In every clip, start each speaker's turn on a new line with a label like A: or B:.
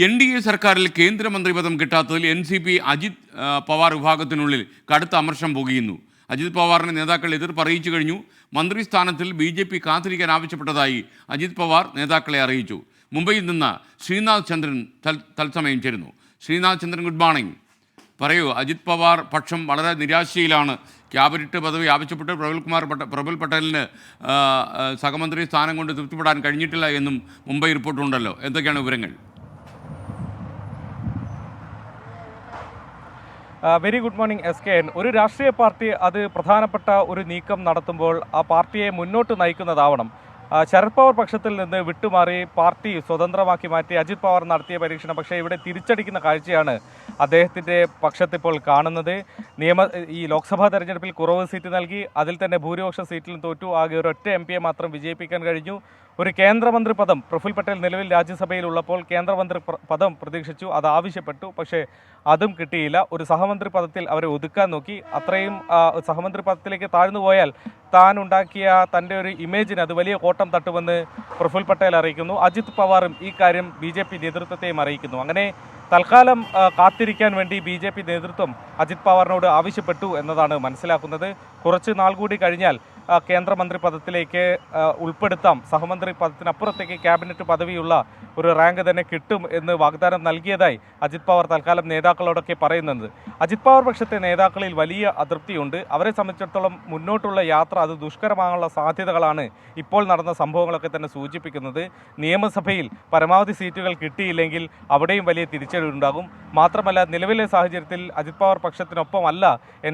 A: NDA സർക്കാരിൽ കേന്ദ്രമന്ത്രി പദം കിട്ടാത്തതിൽ NCP അജിത് പവാർ വിഭാഗത്തിനുള്ളിൽ കടുത്ത അമർഷം പുകയുന്നു. അജിത് പവാറിനെ നേതാക്കൾ എതിർപ്പ് അറിയിച്ചു കഴിഞ്ഞു. മന്ത്രിസ്ഥാനത്തിൽ BJP കാത്തിരിക്കാൻ ആവശ്യപ്പെട്ടതായി അജിത് പവാർ നേതാക്കളെ അറിയിച്ചു. മുംബൈയിൽ നിന്ന് ശ്രീനാഥ് ചന്ദ്രൻ തത്സമയം ചേരുന്നു. ശ്രീനാഥ് ചന്ദ്രൻ, ഗുഡ് മോർണിംഗ്. പറയൂ, അജിത് പവാർ പക്ഷം വളരെ നിരാശയിലാണ്. ക്യാബിനറ്റ് പദവി ആവശ്യപ്പെട്ട് പ്രഫുൽ പട്ടേലിന് സഹമന്ത്രി സ്ഥാനം കൊണ്ട് തൃപ്തിപ്പെടാൻ കഴിഞ്ഞിട്ടില്ല എന്നും മുംബൈ റിപ്പോർട്ടുണ്ടല്ലോ. എന്തൊക്കെയാണ് വിവരങ്ങൾ?
B: Very good morning SKN. ഒരു രാഷ്ട്രീയ പാർട്ടി അത് പ്രധാനപ്പെട്ട ഒരു നീക്കം നടത്തുമ്പോൾ ആ പാർട്ടിയെ മുന്നോട്ട് നയിക്കുന്നതാവണം. ശരത് പവാർ പക്ഷത്തിൽ നിന്ന് വിട്ടുമാറി പാർട്ടി സ്വതന്ത്രമാക്കി മാറ്റി അജിത് പവാർ നടത്തിയ പരീക്ഷണം പക്ഷേ ഇവിടെ തിരിച്ചടിക്കുന്ന കാഴ്ചയാണ് അദ്ദേഹത്തിൻ്റെ പക്ഷത്തിപ്പോൾ കാണുന്നത്. ഈ ലോക്സഭാ തെരഞ്ഞെടുപ്പിൽ കുറവ് സീറ്റ് നൽകി, അതിൽ തന്നെ ഭൂരിപക്ഷ സീറ്റിലും തോറ്റു. ആകെ ഒരൊറ്റ MP മാത്രം വിജയിപ്പിക്കാൻ കഴിഞ്ഞു. ഒരു കേന്ദ്രമന്ത്രി പദം പ്രഫുൽ പട്ടേൽ നിലവിൽ രാജ്യസഭയിൽ ഉള്ളപ്പോൾ കേന്ദ്രമന്ത്രി പദം പ്രതീക്ഷിച്ചു, അത് ആവശ്യപ്പെട്ടു, പക്ഷേ അതും കിട്ടിയില്ല. ഒരു സഹമന്ത്രി പദത്തിൽ അവരെ ഒതുക്കാൻ നോക്കി. അത്രയും സഹമന്ത്രി പദത്തിലേക്ക് താഴ്ന്നു പോയാൽ താൻ ഉണ്ടാക്കിയ തൻ്റെ ഒരു ഇമേജിന് അത് വലിയ കോട്ടം തട്ടുമെന്ന് പ്രഫുൽ പട്ടേൽ അറിയിക്കുന്നു. അജിത് പവാറും ഈ കാര്യം BJP നേതൃത്വത്തെയും അറിയിക്കുന്നു. അങ്ങനെ തൽക്കാലം കാത്തിരിക്കാൻ വേണ്ടി BJP നേതൃത്വം അജിത് പവാറിനോട് ആവശ്യപ്പെട്ടു എന്നതാണ് മനസ്സിലാക്കുന്നത്. കുറച്ച് നാൾ കൂടി കഴിഞ്ഞാൽ കേന്ദ്രമന്ത്രി പദത്തിലേക്ക് ഉൾപ്പെടുത്താം, സഹമന്ത്രി പദത്തിനപ്പുറത്തേക്ക് ക്യാബിനറ്റ് പദവിയുള്ള ഒരു റാങ്ക് തന്നെ കിട്ടും എന്ന് വാഗ്ദാനം നൽകിയതായി അജിത് പവാർ തൽക്കാലം നേതാക്കളോടൊക്കെ പറയുന്നത്. അജിത് പവാർ പക്ഷത്തെ നേതാക്കളിൽ വലിയ അതൃപ്തിയുണ്ട്. അവരെ സംബന്ധിച്ചിടത്തോളം മുന്നോട്ടുള്ള യാത്ര അത് ദുഷ്കരമാകാനുള്ള സാധ്യതകളാണ് ഇപ്പോൾ നടന്ന സംഭവങ്ങളൊക്കെ തന്നെ സൂചിപ്പിക്കുന്നത്. നിയമസഭയിൽ പരമാവധി സീറ്റുകൾ കിട്ടിയില്ലെങ്കിൽ അവിടെയും വലിയ തിരിച്ചടി ഉണ്ടാകും. മാത്രമല്ല, നിലവിലെ സാഹചര്യത്തിൽ അജിത് പവാർ പക്ഷത്തിനൊപ്പമല്ല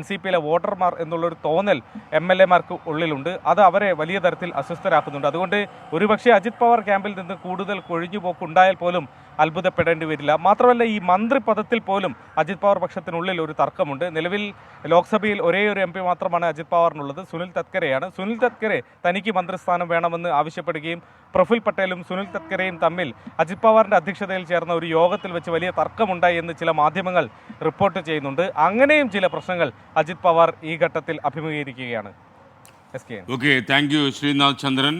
B: NCPയിലെ വോട്ടർമാർ എന്നുള്ളൊരു തോന്നൽ MLA-മാർക്ക് ഉള്ളിലുണ്ട്. അത് അവരെ വലിയ തരത്തിൽ അസ്വസ്ഥരാക്കുന്നുണ്ട്. അതുകൊണ്ട് ഒരുപക്ഷെ അജിത് പവാർ ക്യാമ്പിൽ നിന്ന് കൂടുതൽ കൊഴിഞ്ഞുപോക്കുണ്ടായാൽ പോലും അത്ഭുതപ്പെടേണ്ടി വരില്ല. മാത്രമല്ല, ഈ മന്ത്രി പദത്തിൽ പോലും അജിത് പവാർ പക്ഷത്തിനുള്ളിൽ ഒരു തർക്കമുണ്ട്. നിലവിൽ ലോക്സഭയിൽ ഒരേ ഒരു MP മാത്രമാണ് അജിത് പവാറിനുള്ളത്, സുനിൽ തത്കരെയാണ്. സുനിൽ തത്കരെ തനിക്ക് മന്ത്രിസ്ഥാനം വേണമെന്ന് ആവശ്യപ്പെടുകയും പ്രഫുൽ പട്ടേലും സുനിൽ തത്കരെയും തമ്മിൽ അജിത് പവാറിൻ്റെ അധ്യക്ഷതയിൽ ചേർന്ന ഒരു യോഗത്തിൽ വെച്ച് വലിയ തർക്കമുണ്ടായി എന്ന് ചില മാധ്യമങ്ങൾ റിപ്പോർട്ട് ചെയ്യുന്നുണ്ട്. അങ്ങനെയും ചില പ്രശ്നങ്ങൾ അജിത് പവാർ ഈ ഘട്ടത്തിൽ അഭിമുഖീകരിക്കുകയാണ്.
A: Okay, thank you Sreenath Chandran.